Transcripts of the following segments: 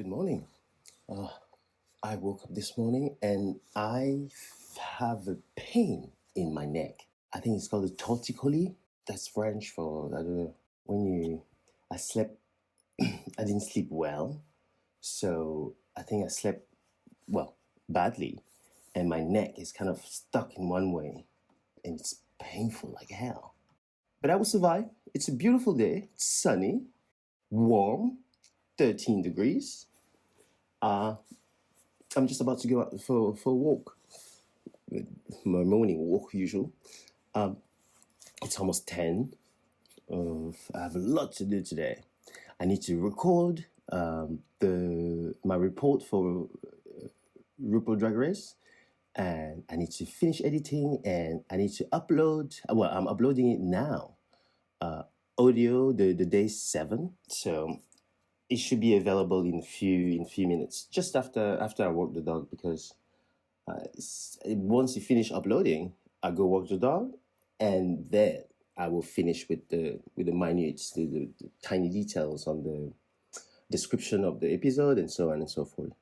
Good morning. I woke up this morning and I have a pain in my neck. I think it's called a torticolis. That's French for, I don't know, I slept, I didn't sleep well. So I think I slept, well, badly. And my neck is kind of stuck in one way and it's painful like hell. But I will survive. It's a beautiful day. It's sunny, warm, 13 degrees. I'm just about to go out for a walk, my morning walk usual. It's almost 10. I have a lot to do today. I need to record my report for RuPaul Drag Race, and I need to finish editing, and I need to upload. Well, I'm uploading it now. Audio, the day 7. So it should be available in few minutes, just after I walk the dog, because once you finish uploading, I go walk the dog, and then I will finish with the minutes, the tiny details on the description of the episode and so on and so forth.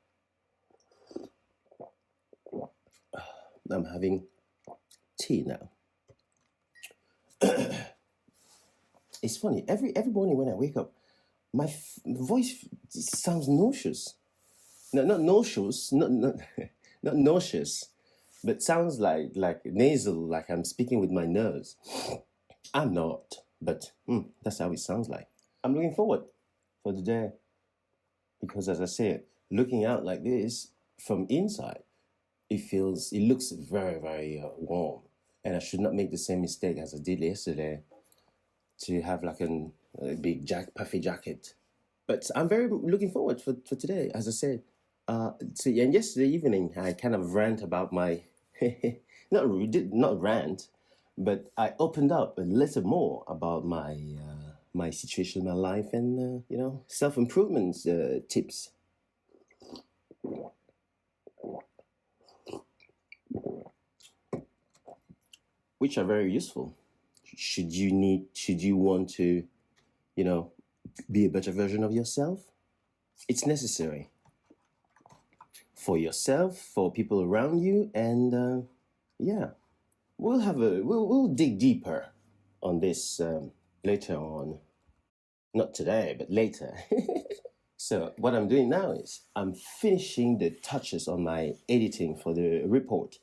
I'm having tea now. It's funny, every morning when I wake up, my voice sounds nauseous. No, not nauseous, not not nauseous, but sounds like nasal, like I'm speaking with my nose. I'm not, but that's how it sounds like. I'm looking forward for the day because, as I said, looking out like this from inside, it looks very, very warm, and I should not make the same mistake as I did yesterday to have like a big puffy jacket. But I'm very looking forward for today, as I said. And yesterday evening, I kind of rant about my, not rant, but I opened up a little more about my situation in my life and, self-improvement tips. Which are very useful. Should you want to, be a better version of yourself? It's necessary for yourself, for people around you, and we'll dig deeper on this later on. Not today, but later. So what I'm doing now is I'm finishing the touches on my editing for the report,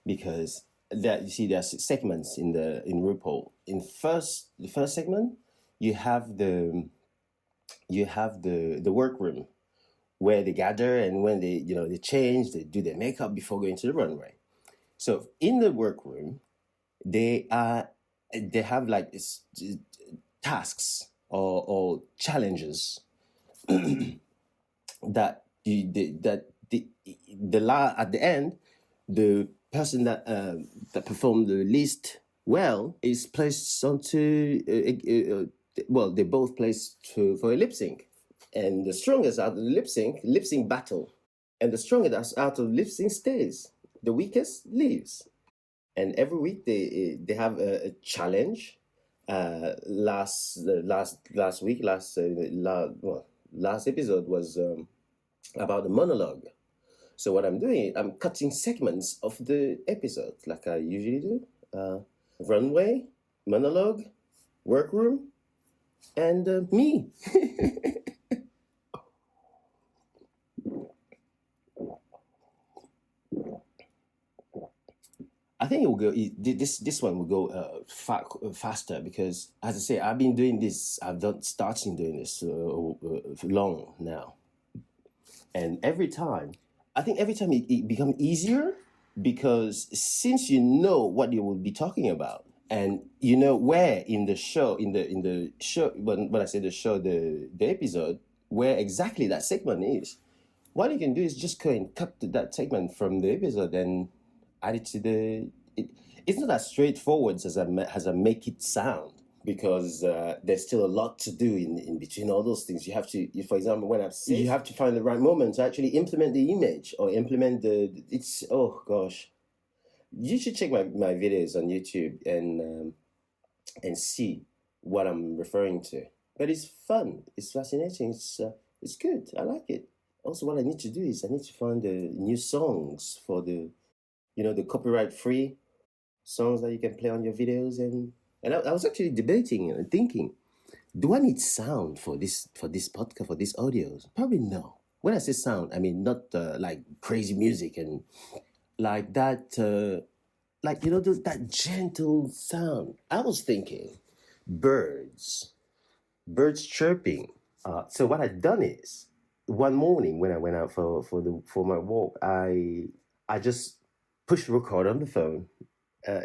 because there's segments in RuPaul. In the first segment, you have the workroom where they gather, and when they change, they do their makeup before going to the runway. So in the workroom, they have like tasks or challenges that at the end, the person that performed the least well is placed onto they both placed for a lip sync, and the strongest out of the lip sync battle, and the strongest out of lip sync stays. The weakest leaves, and every week they have a challenge. Last episode was about the monologue. So what I'm doing, I'm cutting segments of the episode like I usually do. Runway, monologue, workroom, and me. I think it will go. This one will go faster because, as I say, I've been doing this. Starting doing this for long now, and every time it becomes easier, because since you know what you will be talking about, and you know where in the show, when I say the show, the episode, where exactly that segment is, what you can do is just go and cut that segment from the episode and add it to it's not as straightforward as I make it sound, because there's still a lot to do in between all those things. You have to, for example, when you have to find the right moment to actually implement the image or implement oh gosh. You should check my videos on YouTube and see what I'm referring to. But it's fun. It's fascinating. It's good. I like it. Also, what I need to do is I need to find the new songs for the, the copyright-free songs that you can play on your videos. And I was actually debating and thinking, do I need sound for this podcast, for these audios? Probably no. When I say sound, I mean not like crazy music and like that, that gentle sound. I was thinking birds, birds chirping. So what I'd done is one morning when I went out for my walk, I just pushed record on the phone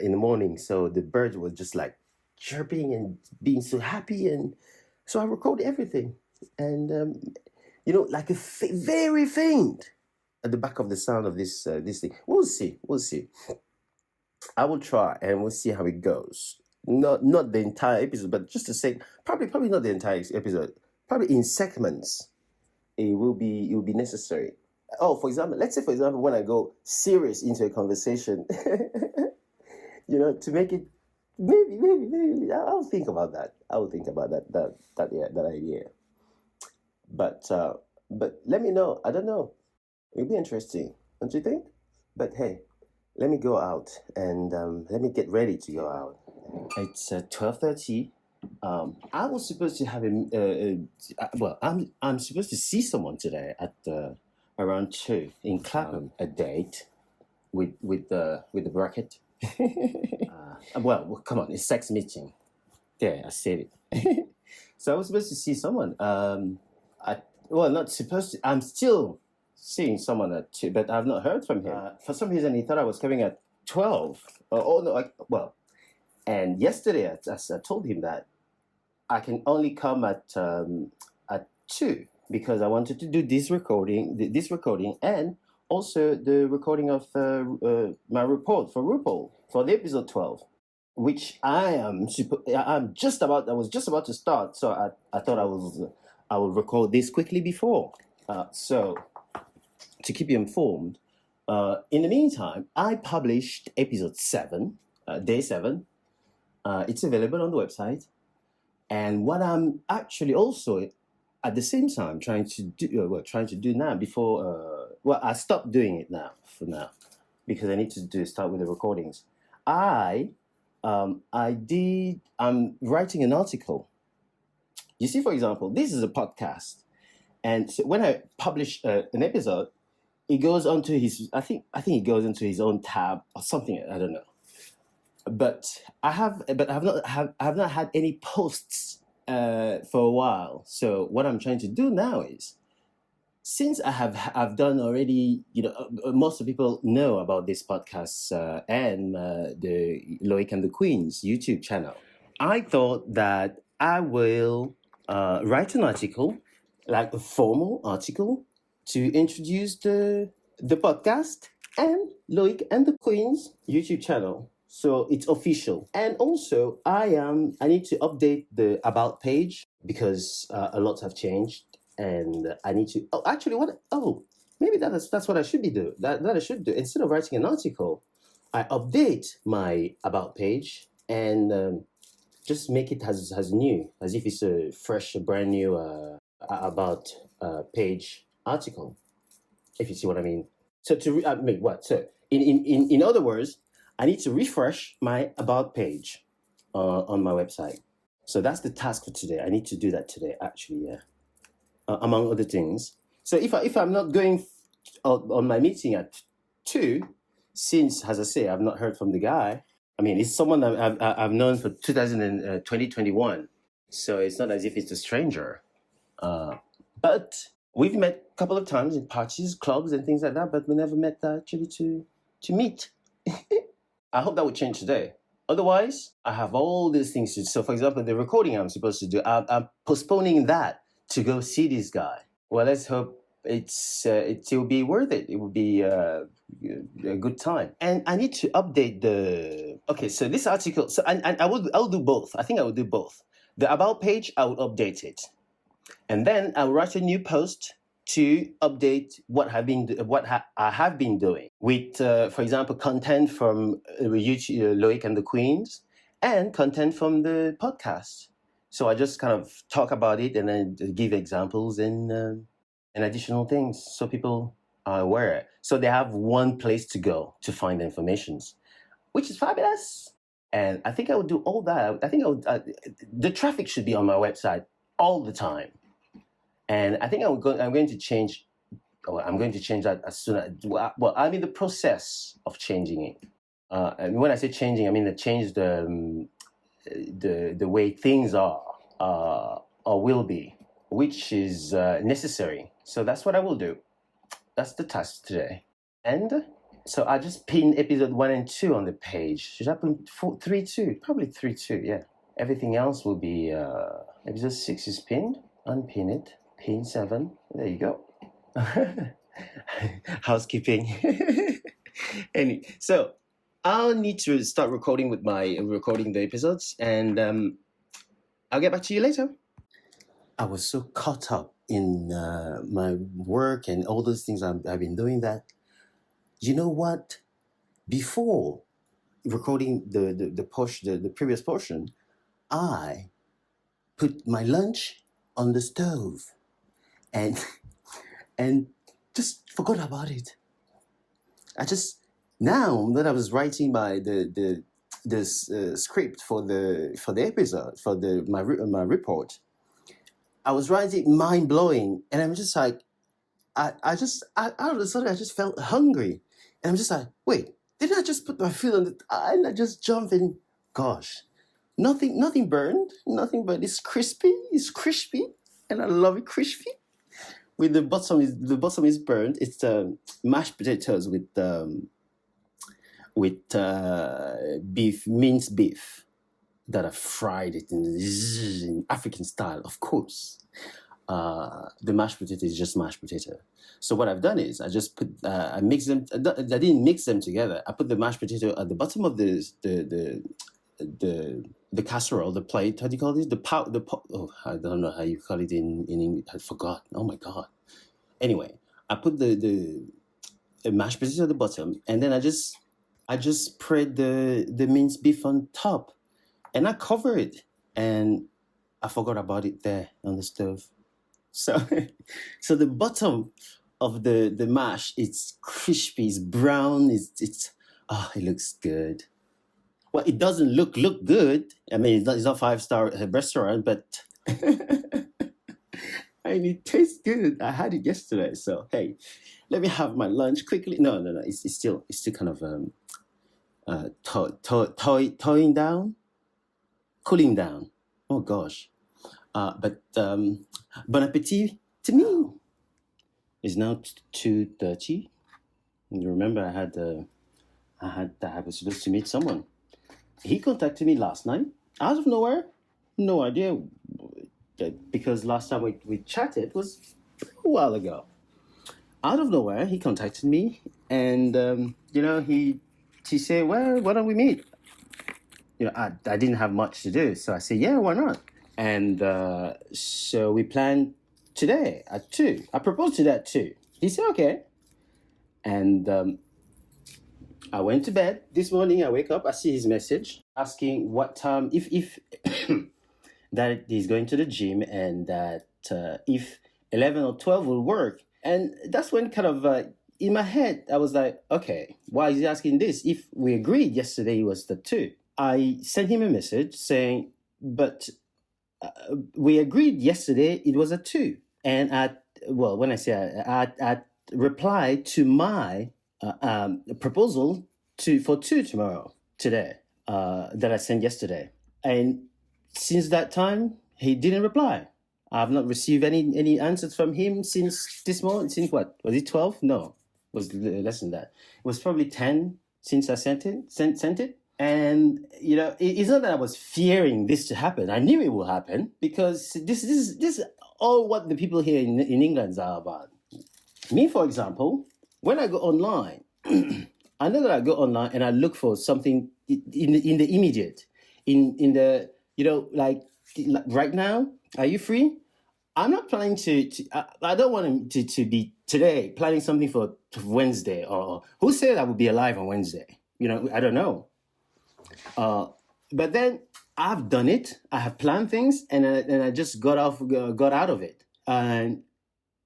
in the morning. So the birds were just like chirping and being so happy, and so I recorded everything, and like very faint at the back of the sound of this thing. We'll see. We'll see. I will try, and we'll see how it goes. Not the entire episode, but just to say, probably not the entire episode. Probably in segments, it will be necessary. Oh, for example, let's say when I go serious into a conversation, to make it maybe I'll think about that. I will think about that idea. But let me know. I don't know. It'll be interesting, don't you think? But hey, let me go out and let me get ready to go out. It's 12:30. I was supposed to have I'm supposed to see someone today at around 2 in Clapham. A date with the bracket. Well, come on, it's sex meeting. Yeah, I said it. So I was supposed to see someone. Not supposed to. I'm still seeing someone at 2, but I've not heard from him. For some reason, he thought I was coming at 12. And yesterday I told him that I can only come at 2 because I wanted to do this recording, and also the recording of my report for RuPaul for the episode 12, which I was just about to start. So I thought I will record this quickly before. So to keep you informed, in the meantime, I published episode 7, day 7. It's available on the website. And what I'm actually also at the same time trying to do now before I stopped doing it now for now because I need to start with the recordings. I'm writing an article. You see, for example, this is a podcast, and so when I publish an episode, it goes onto I think it goes into his own tab or something. I don't know. But I have not had any posts for a while. So what I'm trying to do now is, since I've done already, most of the people know about this podcast and the Loic and the Queens YouTube channel. I thought that I will write an article, like a formal article, to introduce the podcast and Loic and the Queens YouTube channel. So it's official. And also I need to update the about page because a lot have changed, and I need to maybe that's what I should be doing. That I should do. Instead of writing an article, I update my about page and just make it as new, as if it's a fresh, brand new about page article, if you see what I mean. So in other words, I need to refresh my about page on my website. So that's the task for today. I need to do that today, actually, yeah. Among other things. So if I'm not going on my meeting at 2, since, as I say, I've not heard from the guy. I mean, it's someone I've known for 2021. So it's not as if it's a stranger. But we've met a couple of times in parties, clubs, and things like that. But we never met actually to meet. I hope that would change today. Otherwise, I have all these things to do. So, for example, the recording I'm supposed to do, I'm postponing that to go see this guy. Well, let's hope it will be worth it. It will be a good time. And I need to update so this article. So, and I'll do both. I think I will do both. The about page, I will update it, and then I'll write a new post to update what I have been doing with, for example, content from YouTube, Loic and the Queens, and content from the podcast. So I just kind of talk about it and then give examples and and additional things so people are aware. So they have one place to go to find the informations, which is fabulous. And I think I would do all that. I think I would. The traffic should be on my website all the time, and I think I'm going to change. Well, I'm going to change that as soon as. Well, I'm in the process of changing it. And when I say changing, I mean to change the way things are or will be, which is necessary. So that's what I will do. That's the task today. And so I just pinned episode 1 and 2 on the page. Should I put 3, 2? Probably 3, 2, yeah. Everything else will be episode 6 is pinned. Unpin it. Pin 7. There you go. Housekeeping. So I'll need to start recording the episodes, and I'll get back to you later. I was so caught up in my work and all those things I've been doing that, you know what? Before recording the previous portion, I put my lunch on the stove and just forgot about it. Now that I was writing the script for the episode for my report, I was writing mind blowing, and I'm just like, I out of the sudden I just felt hungry, and I'm just like, wait, didn't I just put my foot on and I just jumped in? Gosh, nothing burned, nothing, but it's crispy, and I love it crispy. With the bottom is burned. It's mashed potatoes with minced beef that I fried it in African style, of course. The mashed potato is just mashed potato. So what I've done is I just put I mix them. I didn't mix them together. I put the mashed potato at the bottom of the casserole, the plate. How do you call this? Oh, I don't know how you call it in English. I forgot. Oh my god. Anyway, I put the mashed potato at the bottom, and then I just spread the minced beef on top, and I cover it, and I forgot about it there on the stove. So, so the bottom of the mash, it's crispy, it's brown, it looks good. Well, it doesn't look good. I mean, it's not 5-star restaurant, but and it tastes good. I had it yesterday, so hey, let me have my lunch quickly. No, it's still kind of toying down, cooling down. Oh gosh. But bon appetit to me. It's now 2:30. And remember, I was supposed to meet someone. He contacted me last night out of nowhere. No idea, because last time we chatted was a while ago. Out of nowhere, he contacted me, and he said, "Well, why don't we meet?" I didn't have much to do, so I said, "Yeah, why not?" And so we planned today at 2. I proposed to that 2. He said, okay. And I went to bed. This morning I wake up, I see his message asking what time, if that he's going to the gym, and that if 11 or 12 will work. And that's when kind of in my head, I was like, okay, why is he asking this? If we agreed yesterday it was the 2. I sent him a message saying, but we agreed yesterday it was a 2. And when I say I replied to my proposal for 2 today that I sent yesterday. And since that time, he didn't reply. I've not received any answers from him since this morning. Since what? Was it 12? No, it was less than that. It was probably 10 since I sent it. And it's not that I was fearing this to happen. I knew it will happen, because this is all what the people here in England are about. Me, for example, when I go online, I know that I go online and I look for something in the immediate, in the like right now. Are you free? I'm not planning to I don't want to be today planning something for Wednesday, or who said I would be alive on Wednesday? I don't know. But then I've done it. I have planned things, and I just got out of it. And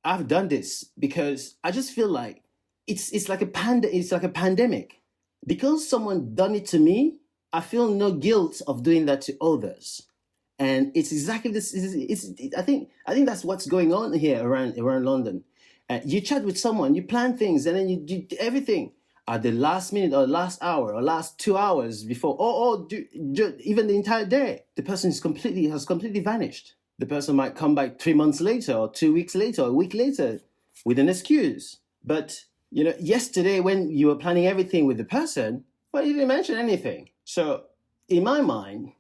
I've done this because I just feel like it's like it's like a pandemic. Because someone done it to me, I feel no guilt of doing that to others. And it's exactly this. I think that's what's going on here around London. You chat with someone, you plan things, and then you do everything at the last minute or last hour or last 2 hours before, even the entire day. The person has completely vanished. The person might come back 3 months later, or 2 weeks later, or a week later, with an excuse. But yesterday when you were planning everything with the person, well, you didn't mention anything. So in my mind,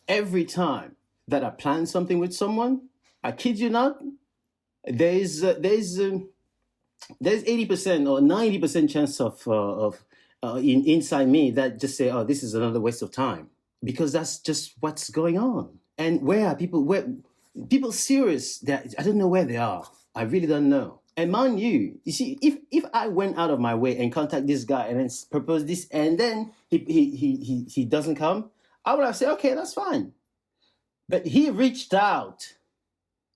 every time that I plan something with someone, I kid you not, there's 80% or 90% chance of inside me that just say, oh, this is another waste of time, because that's just what's going on. And where people serious that I don't know where they are. I really don't know. And mind you see, if I went out of my way and contact this guy and then propose this, and then he doesn't come, I would have said, okay, that's fine. But he reached out.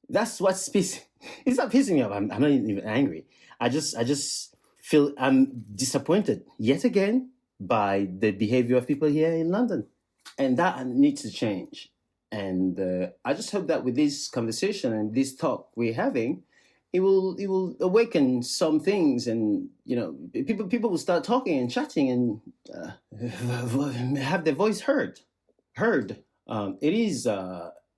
That's what's pissing. It's not pissing me off. I'm not even angry. I just feel I'm disappointed yet again by the behavior of people here in London, and that needs to change. And I just hope that with this conversation and this talk we're having, it will awaken some things, and people will start talking and chatting and have their voice heard. It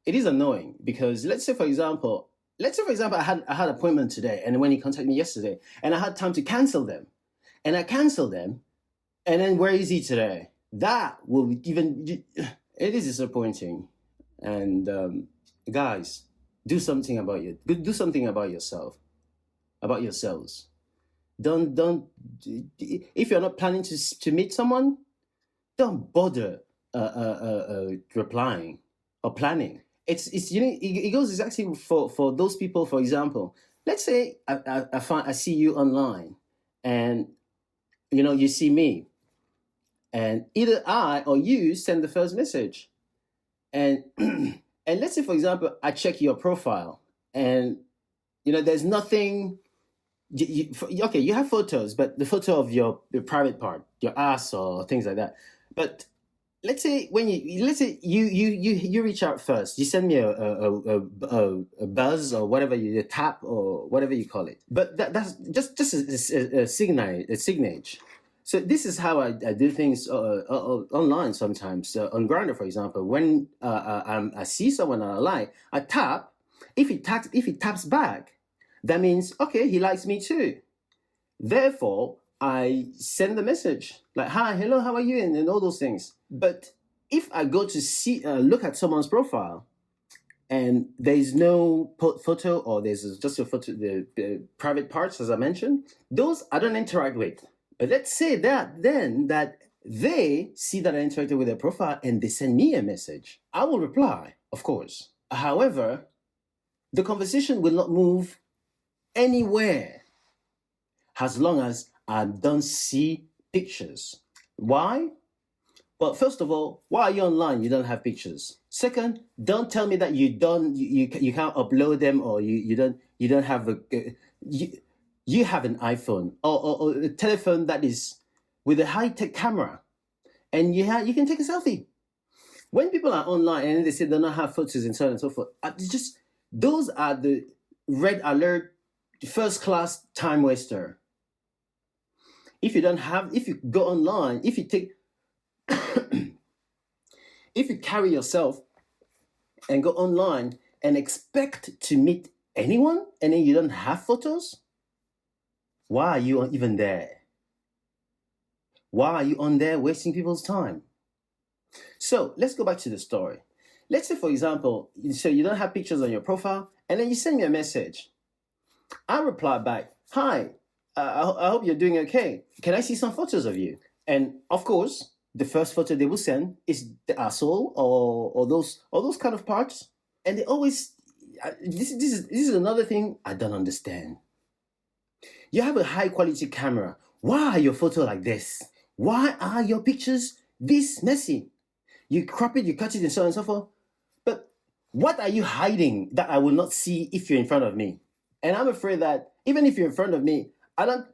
is annoying because let's say for example I had an appointment today, and when he contacted me yesterday, and I had time to cancel them, and I canceled them, and then where is he today? That will even, it is disappointing. And guys, do something about yourself, about yourselves. Don't if you're not planning to meet someone, don't bother replying or planning. It goes exactly for those people. For example, let's say I see you online, and you see me, and either I or you send the first message, and and let's say for example I check your profile, and there's nothing. Okay, you have photos, but the photo of your private part, your ass or things like that. But let's say you reach out first, you send me a buzz or whatever, a tap or whatever you call it. But that's just a signage. So this is how I do things online sometimes. On Grindr, for example, when I see someone that I like, I tap. If he taps back, that means okay, he likes me too. Therefore, I send the message like, "Hi, hello, how are you?" and all those things. But if I go to look at someone's profile, and there is no photo, or there's just a photo, the private parts, as I mentioned, those I don't interact with. But let's say that they see that I interacted with their profile and they send me a message, I will reply, of course. However, the conversation will not move anywhere as long as I don't see pictures. Why? Well, first of all, why are you online? You don't have pictures. Second, don't tell me that you can't upload them, or you don't have you have an iPhone or a telephone that is with a high-tech camera, and you can take a selfie. When people are online and they say they don't have photos and so on and so forth, those are the red alert, first-class time waster. If you go online, if you carry yourself and go online and expect to meet anyone, and then you don't have photos, why are you even there? Why are you on there wasting people's time? So let's go back to the story. Let's say, for example, so you don't have pictures on your profile, and then you send me a message. I reply back, "Hi, I hope you're doing okay. Can I see some photos of you?" And of course, the first photo they will send is the asshole or those kind of parts. And they always, this is another thing I don't understand. You have a high quality camera. Why are your photos like this? Why are your pictures this messy? You crop it, you cut it, and so on and so forth. But what are you hiding that I will not see if you're in front of me? And I'm afraid that even if you're in front of me, I don't.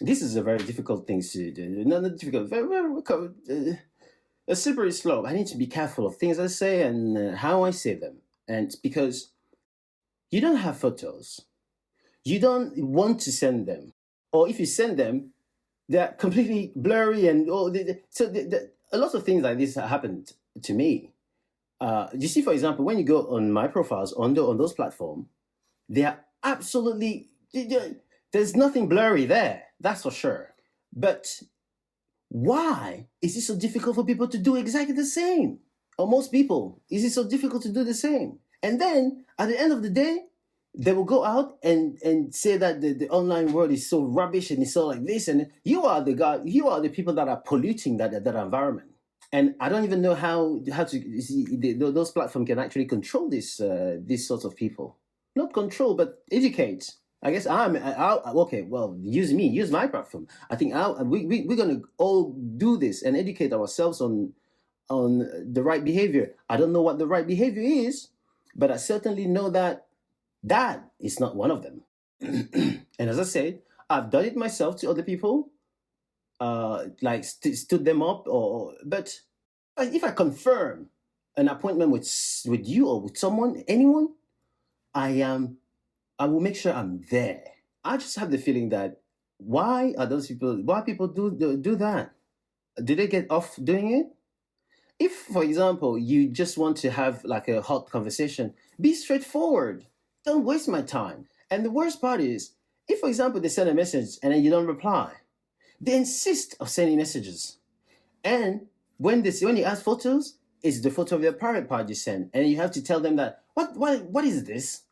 This is a very difficult thing to do. Not difficult, very a slippery slope. I need to be careful of things I say and how I say them. And it's because you don't have photos, you don't want to send them, or if you send them, they're completely blurry and a lot of things like this happened to me. You see, for example, when you go on my profiles on those platforms, they are absolutely there's nothing blurry there. That's for sure. But why is it so difficult for people to do exactly the same? Or most people, is it so difficult to do the same? And then at the end of the day, they will go out and say that the online world is so rubbish and it's so like this, and you are the people that are polluting that environment. And I don't even know how to see those platforms can actually control these sorts of people. Not control, but educate. I guess okay. Well, use me, use my platform. I think we're gonna all do this and educate ourselves on the right behavior. I don't know what the right behavior is, but I certainly know that is not one of them. And as I said, I've done it myself to other people, like stood them up, but if I confirm an appointment with you or with someone, anyone, I will make sure I'm there. I just have the feeling that why people do that? Do they get off doing it? If, for example, you just want to have like a hot conversation, be straightforward. Don't waste my time. And the worst part is, if, for example, they send a message and then you don't reply, they insist of sending messages. And when you ask photos, it's the photo of your private part you send, and you have to tell them that what is this?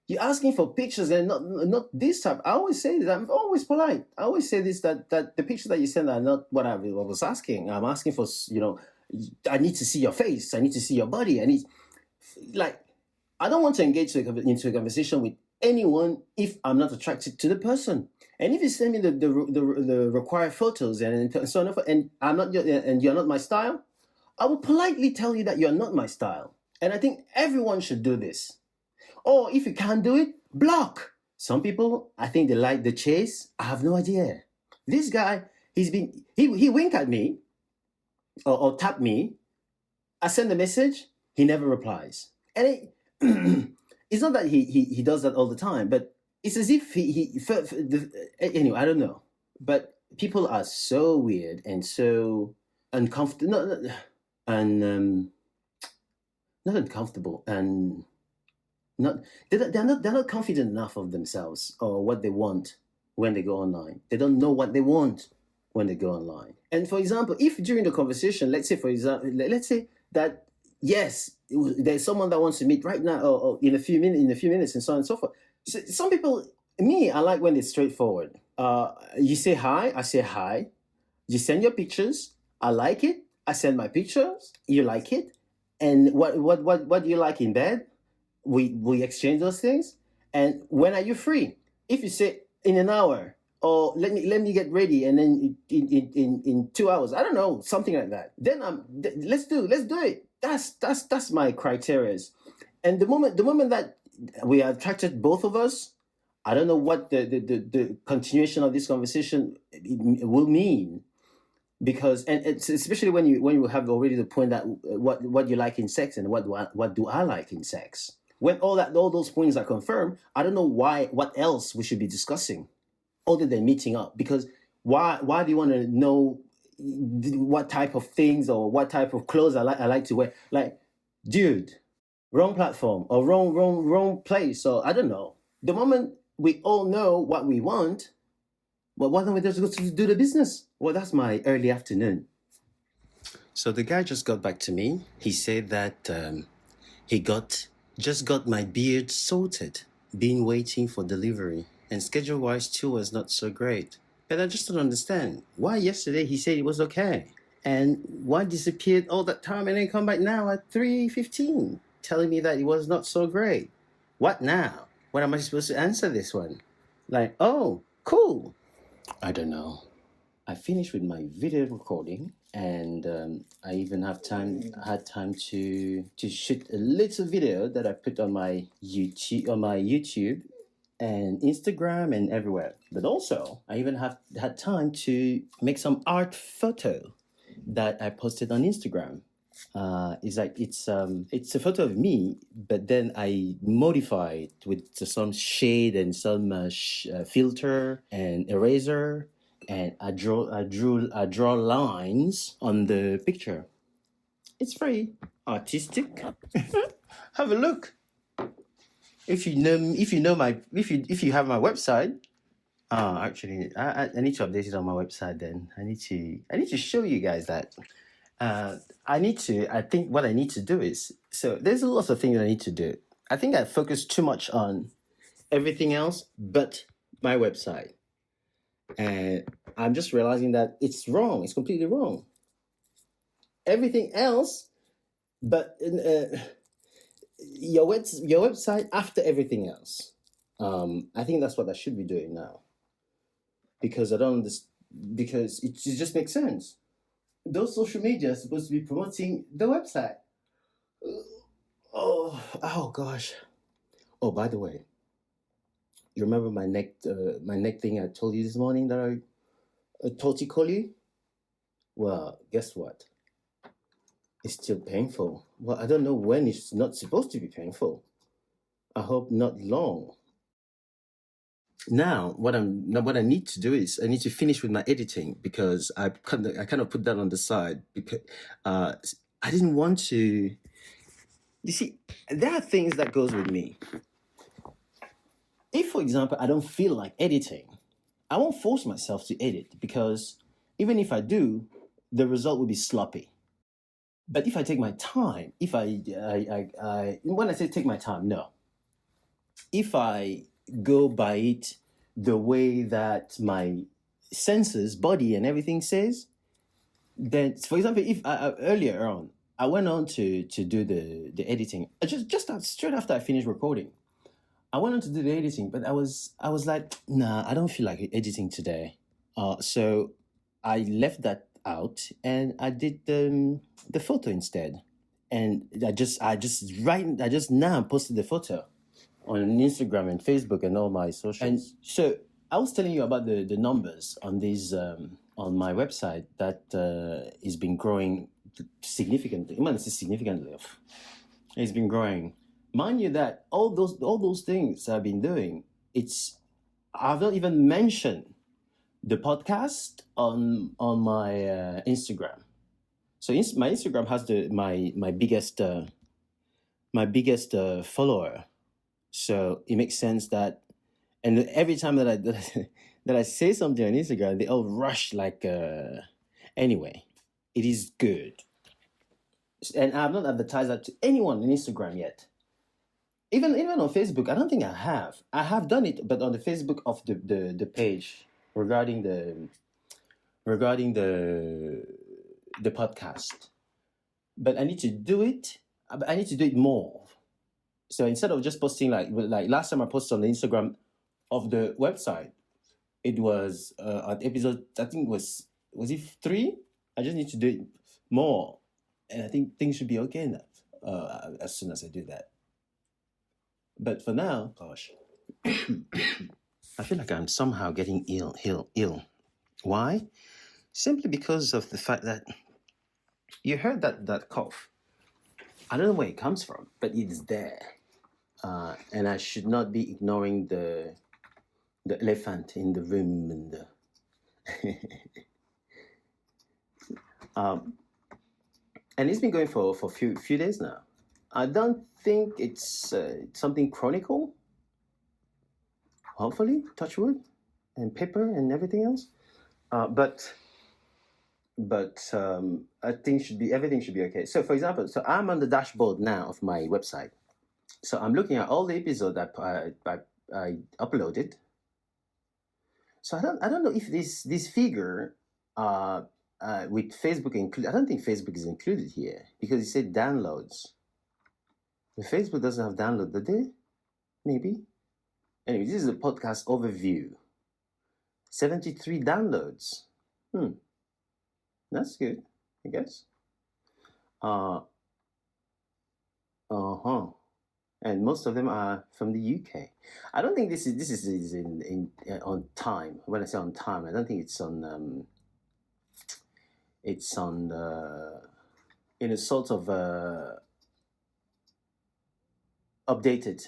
You're asking for pictures and not this type. I always say this. I'm always polite. I always say this that the pictures that you send are not what I was asking. I'm asking for, I need to see your face. I need to see your body. I don't want to engage into a conversation with anyone if I'm not attracted to the person. And if you send me the required photos and so on and forth, and you're not my style, I will politely tell you that you're not my style. And I think everyone should do this. Or if you can't do it, block. Some people, I think they like the chase. I have no idea. This guy, he winked at me or tapped me. I send a message, he never replies. And it's not that he does that all the time, but it's as if anyway, I don't know. But people are so weird and so uncomfortable, not uncomfortable, and they're not confident enough of themselves or what they want when they go online. They don't know what they want when they go online. And for example, if during the conversation, let's say that yes, there's someone that wants to meet right now or in a few minutes and so on and so forth. So some people, I like when it's straightforward. You say hi, I say hi. You send your pictures, I like it. I send my pictures, you like it. And what do you like in bed? We exchange those things. And when are you free? If you say in an hour, or let me get ready, and then in 2 hours, I don't know, something like that. Then let's do it. That's my criteria. And the moment that we are attracted, both of us, I don't know what the continuation of this conversation will mean, because and it's especially when you have already the point that what you like in sex and what do I like in sex. When all those points are confirmed, I don't know what else we should be discussing other than meeting up. Because why do you want to know what type of things or what type of clothes I like to wear? Like, dude, wrong platform or wrong place. So I don't know. The moment we all know what we want, well, why don't we just go to do the business? Well, that's my early afternoon. So the guy just got back to me. He said that he just got my beard sorted, been waiting for delivery, and schedule-wise too was not so great. But I just don't understand why yesterday he said it was okay, and why disappeared all that time and then come back now at 3:15, telling me that it was not so great. What now? What am I supposed to answer this one? Like, oh, cool. I don't know. I finished with my video recording, and I even had time to shoot a little video that I put on my YouTube and Instagram and everywhere. But also, I even had time to make some art photo that I posted on Instagram. It's a photo of me, but then I modify it with some shade and some filter and eraser, and I draw lines on the picture. It's very artistic. Have a look. If you have my website. Actually, I need to update it on my website. Then I need to show you guys that. I think what I need to do is, so there's a lot of things I need to do. I think I focus too much on everything else but my website. And I'm just realizing that it's wrong. It's completely wrong. Everything else, but your website after everything else. I think that's what I should be doing now. Because because it just makes sense. Those social media are supposed to be promoting the website. Oh gosh. Oh, by the way, you remember my neck thing I told you this morning that I torticollis? Well, guess what? It's still painful. Well, I don't know when it's not supposed to be painful. I hope not long. Now, what I need to do is I need to finish with my editing, because I kind of put that on the side because I didn't want to. You see, there are things that goes with me. If, for example, I don't feel like editing, I won't force myself to edit, because even if I do, the result will be sloppy. But if I take my time, when I say take my time, no. If I go by it the way that my senses, body, and everything says, then, for example, if earlier on I went on to do the editing, straight after I finished recording, I went on to do the editing, but I was like, nah, I don't feel like editing today. So I left that out and I did the photo instead. And I just now posted the photo on Instagram and Facebook and all my socials. And so I was telling you about the numbers on these on my website that has been growing significantly. I mean, it's significantly. It's been growing. Mind you that all those things I've been doing, I've not even mentioned the podcast on my Instagram. So my Instagram has my biggest follower. So it makes sense that, and every time that I say something on Instagram, they all rush like. Anyway, it is good, and I have not advertised that to anyone on Instagram yet. Even on Facebook, I don't think I have. I have done it, but on the Facebook of the page regarding the podcast. But I need to do it. I need to do it more. So instead of just posting like last time I posted on the Instagram of the website, it was at episode, I think was it 3? I just need to do it more, and I think things should be okay now as soon as I do that. But for now, gosh, I feel like I'm somehow getting ill. Why? Simply because of the fact that you heard that cough. I don't know where it comes from, but it's there. And I should not be ignoring the elephant in the room and and it's been going for a few days now. I don't think it's something chronical. Hopefully, touch wood, and paper and everything else. But I think everything should be okay. So, for example, I'm on the dashboard now of my website. So I'm looking at all the episodes that I uploaded. So I don't know if this figure with Facebook included. I don't think Facebook is included here because it said downloads. The Facebook doesn't have download, did they? Maybe. Anyway, this is a podcast overview. 73 downloads. Hmm, that's good, I guess. Uh, uh-huh. And most of them are from the UK. I don't think this is in on time. When I say on time, I don't think it's on in a sort of updated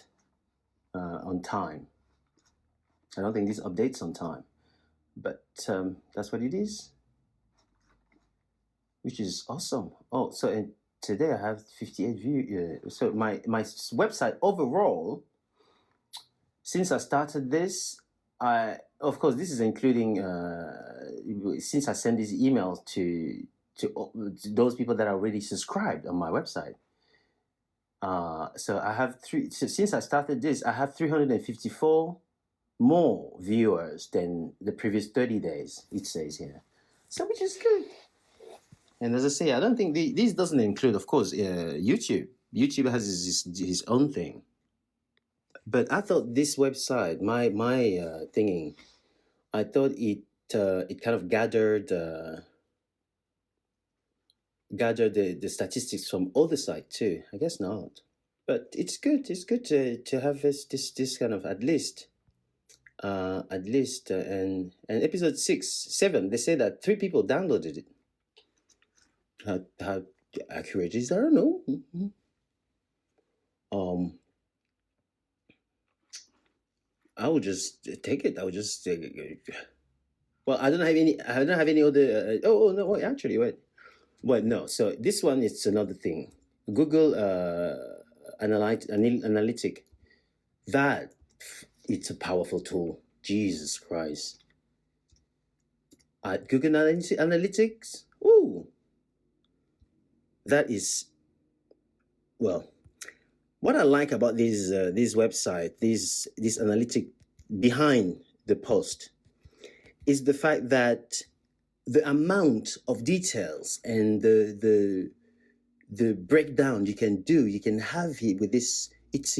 on time. I don't think this updates on time, but that's what it is, which is awesome. Oh, so and today I have 58 view. So my website overall, since I started this, I of course this is including since I send these emails to those people that are already subscribed on my website. So I have since I started this, I have 354 more viewers than the previous 30 days. It says here, so which is good. And as I say, I don't think this doesn't include, of course, YouTube. YouTube has his own thing. But I thought this website, my thingy, I thought it kind of gathered the statistics from other sites too. I guess not, but it's good. It's good to have this kind of at least and episode 6, 7. They say that 3 people downloaded it. How accurate is that? I don't know. Mm-hmm. I would just take it. I would just well, I don't have any. I don't have any other. Oh no! Wait, actually, wait. Well, no. So this one is another thing. Google Analytic. That it's a powerful tool. Jesus Christ. At Google Analytics. Ooh. That is. Well, what I like about this website, this analytic behind the post, is the fact that the amount of details and the breakdown you can have here with this, it's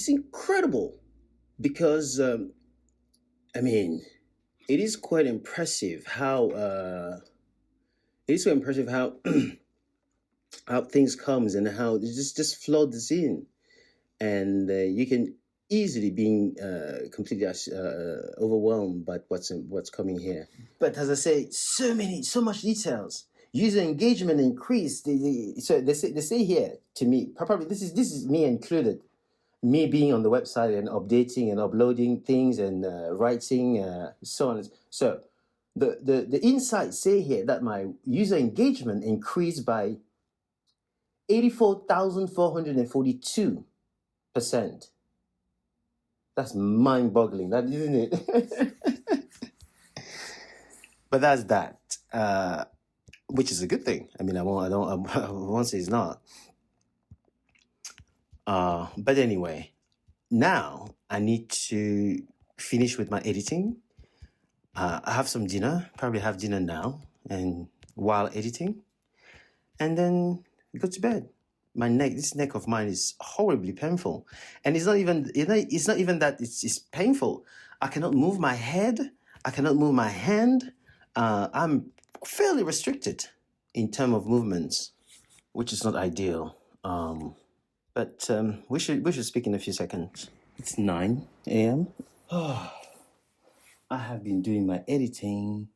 incredible, because I mean, it is quite impressive how how things comes and how it just floods in, and you can easily being completely overwhelmed by what's coming here. But as I say, so much details. User engagement increased. So they say here to me, probably this is me included. Me being on the website and updating and uploading things and writing so on. So the insights say here that my user engagement increased by 84,442%. That's mind-boggling, that isn't it? But that's that, which is a good thing. I mean, I won't say it's not. But anyway, now I need to finish with my editing. I have some dinner. Probably have dinner now, and while editing, and then go to bed. This neck of mine is horribly painful, and it's not even that it's painful. I cannot move my head. I cannot move my hand. I'm fairly restricted in terms of movements, which is not ideal. But we should speak in a few seconds. It's 9 a.m. I have been doing my editing,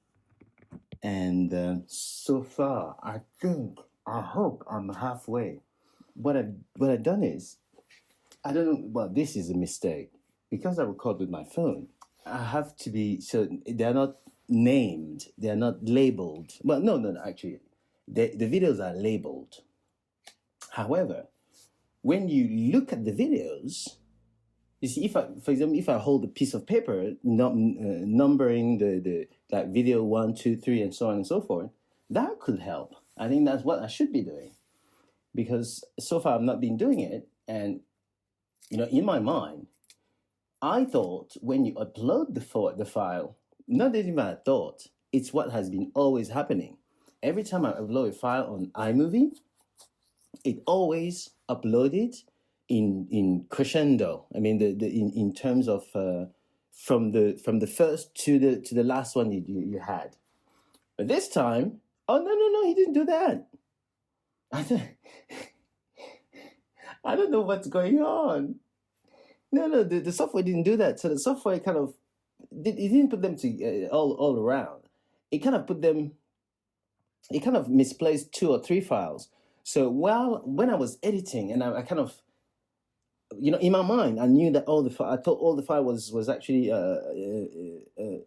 and so far I hope I'm halfway. What I've done is, I don't know. Well, this is a mistake because I record with my phone. I have to be so they're not named. They're not labeled. Well, no. Actually, the videos are labeled. However, when you look at the videos, you see, for example, if I hold a piece of paper, numbering the like video 1, 2, 3, and so on and so forth, that could help. I think that's what I should be doing, because so far I've not been doing it. And in my mind, I thought when you upload the file, not even I thought, it's what has been always happening. Every time I upload a file on iMovie, it always uploaded in crescendo. I mean, in terms of from the first to the last one you had. But this time, oh no, he didn't do that. I don't know what's going on. No, the software didn't do that. So the software kind of it didn't put them to all around. It kind of put them. It kind of misplaced 2 or 3 files. So when I was editing, and I kind of, in my mind, I knew that I thought all the file was actually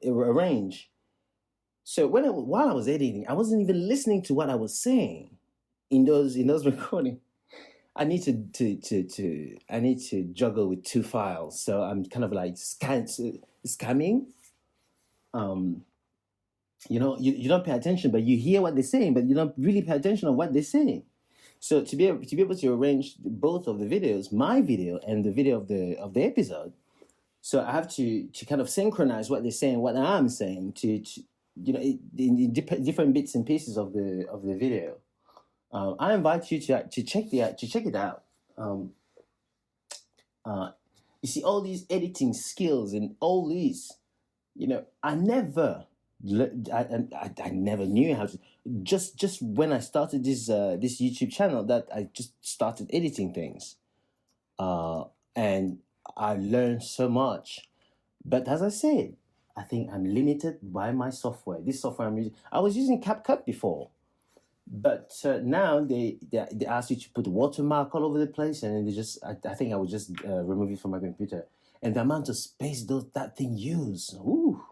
arranged. So while I was editing, I wasn't even listening to what I was saying in those recordings. I need to juggle with 2 files, so I'm kind of like scamming. You don't pay attention, but you hear what they're saying, but you don't really pay attention on what they're saying. So to be able to arrange both of the videos, my video and the video of the episode, so I have to kind of synchronize what they're saying, what I'm saying, to in different bits and pieces of the video. I invite you to check it out. You see, all these editing skills and all these, I never knew how to. Just when I started this YouTube channel, that I just started editing things, and I learned so much. But as I said, I think I'm limited by my software. This software I'm using, I was using CapCut before, but now they ask you to put a watermark all over the place, and they just I think I would just remove it from my computer, and the amount of space that thing use. Ooh.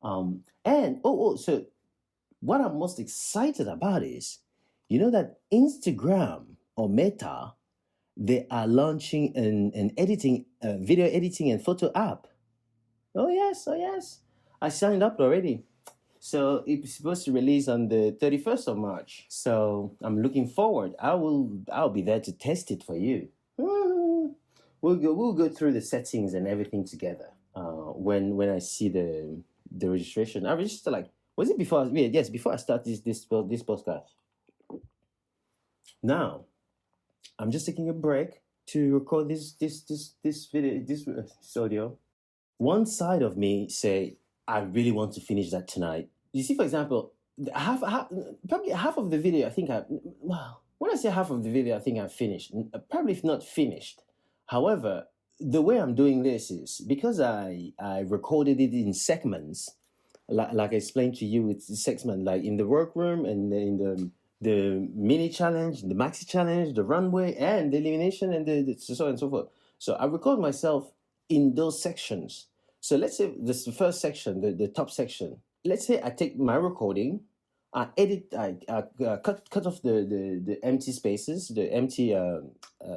So what I'm most excited about is, that Instagram or Meta, they are launching an editing, video editing and photo app. Oh yes, I signed up already. So it's supposed to release on the 31st of March. So I'm looking forward. I'll be there to test it for you. We'll go through the settings and everything together. When I see the registration, I registered was it before? Yes, before I start this podcast. Now, I'm just taking a break to record this video, this audio. One side of me say, I really want to finish that tonight. You see, for example, probably half of the video, I think when I say half of the video, I think I've finished. Probably if not finished. However, the way I'm doing this is because I recorded it in segments, like I explained to you, it's segment, like in the workroom and in the mini challenge, the maxi challenge, the runway, and the elimination, and the so on and so forth. So I record myself in those sections. So let's say this is the first section, the top section. Let's say I take my recording, I edit, I cut off the empty spaces, the empty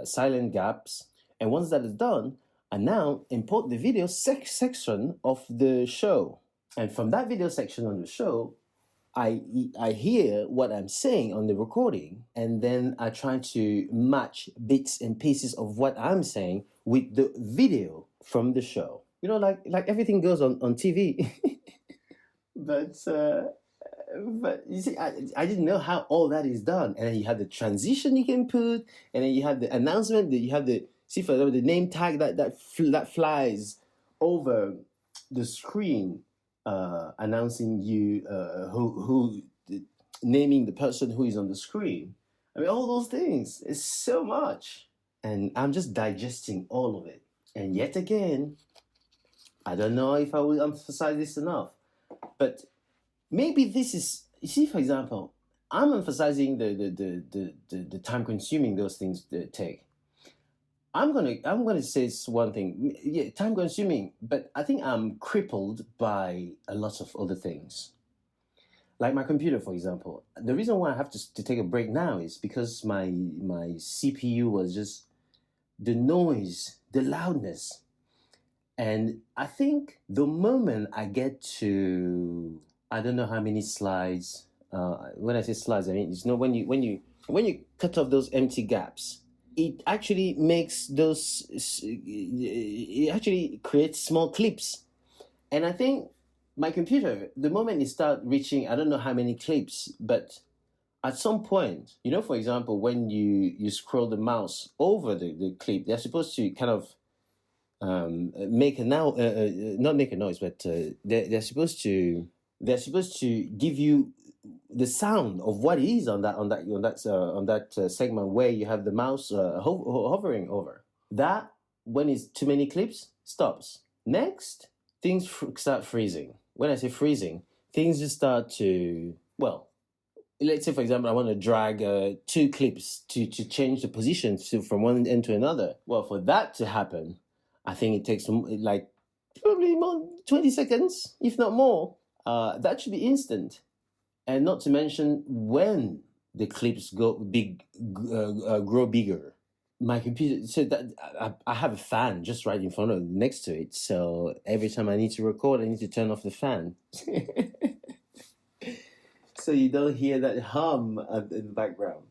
silent gaps, and once that is done, I now import the video section of the show. And from that video section on the show, I hear what I'm saying on the recording, and then I try to match bits and pieces of what I'm saying with the video from the show. Like everything goes on TV. But you see, I didn't know how all that is done. And then you have the transition you can put, and then you have the announcement, that you have the, see, for example, the name tag that flies over the screen, announcing you who naming the person who is on the screen. I mean, all those things. It's so much. And I'm just digesting all of it. And yet again, I don't know if I will emphasize this enough, but maybe this is, you see, for example, I'm emphasizing the time consuming those things take. I'm gonna say one thing. Yeah, time consuming, but I think I'm crippled by a lot of other things. Like my computer, for example. The reason why I have to take a break now is because my CPU was just the noise, the loudness. And I think the moment I get to, I don't know how many slides. When I say slides, I mean when you cut off those empty gaps, it actually makes those. It actually creates small clips, and I think my computer, the moment it start reaching, I don't know how many clips, but at some point, for example, when you scroll the mouse over the clip, they're supposed to kind of make a not make a noise, but they're supposed to they're supposed to give you the sound of what it is on that segment where you have the mouse hovering over. That, when it's too many clips, stops. Next, things start freezing. When I say freezing, things just start to, well, let's say, for example, I want to drag 2 clips to change the position from one end to another. Well, for that to happen, I think it takes like probably more 20 seconds, if not more. That should be instant. And not to mention when the clips grow bigger. My computer, so that I have a fan just right in front of next to it. So every time I need to record, I need to turn off the fan. So you don't hear that hum in the background.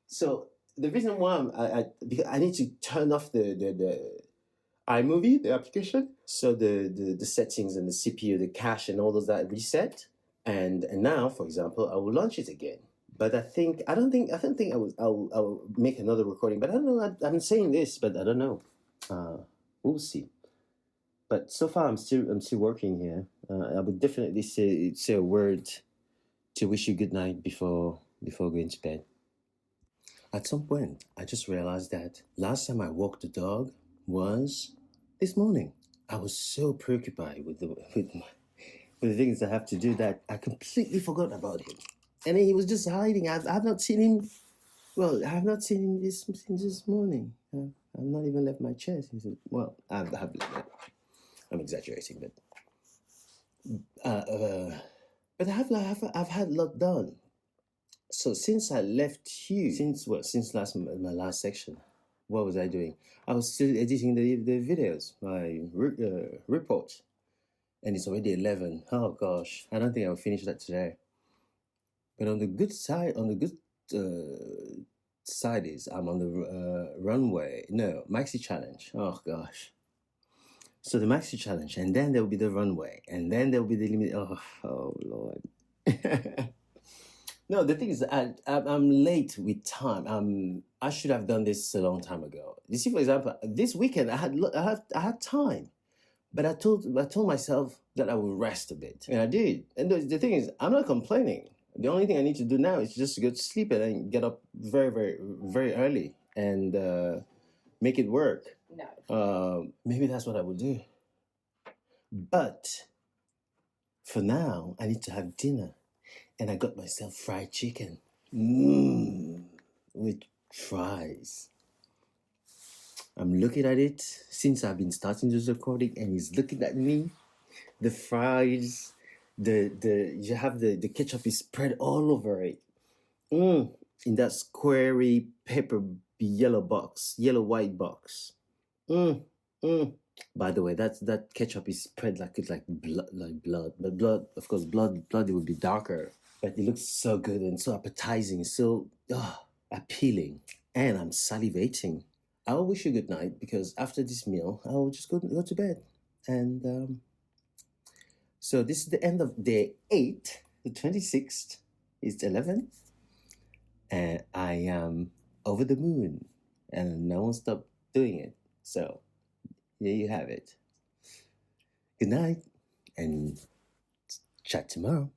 So the reason why because I need to turn off the iMovie, the application, so the settings and the CPU, the cache, and all those that reset. And now, for example, I will launch it again. But I don't think I'll make another recording. But I don't know. I'm saying this, but I don't know. We'll see. But so far, I'm still working here. I would definitely say a word to wish you good night before going to bed. At some point, I just realized that last time I walked the dog was this morning. I was so preoccupied with the things I have to do that I completely forgot about him. And then he was just hiding. I've not seen him. Well, I have not seen him since this morning. I've not even left my chair since. Well, I have. I'm exaggerating, but I've had a lot done. So since I left you, since my last section, what was I doing? I was still editing the videos, my report, and it's already 11. Oh gosh, I don't think I'll finish that today. But on the good side, side is I'm on the runway. No, maxi challenge. Oh gosh. So the maxi challenge, and then there will be the runway, and then there will be the limit. Oh Lord. No, the thing is, I'm late with time. I should have done this a long time ago. You see, for example, this weekend I had time, but I told myself that I would rest a bit, and I did. And the thing is, I'm not complaining. The only thing I need to do now is just to go to sleep and then get up very, very, very early and make it work. No. Maybe that's what I would do. But for now, I need to have dinner. And I got myself fried chicken. With fries. I'm looking at it since I've been starting this recording, and he's looking at me. The fries, you have the ketchup is spread all over it. In that squarey paper yellow white box. By the way, that ketchup is spread like blood. But blood, of course, blood it would be darker. But it looks so good and so appetizing, so appealing. And I'm salivating. I will wish you good night, because after this meal, I will just go to bed. And so this is the end of day 8, the 26th. It's 11. And I am over the moon. And I won't stop doing it. So there you have it. Good night, and chat tomorrow.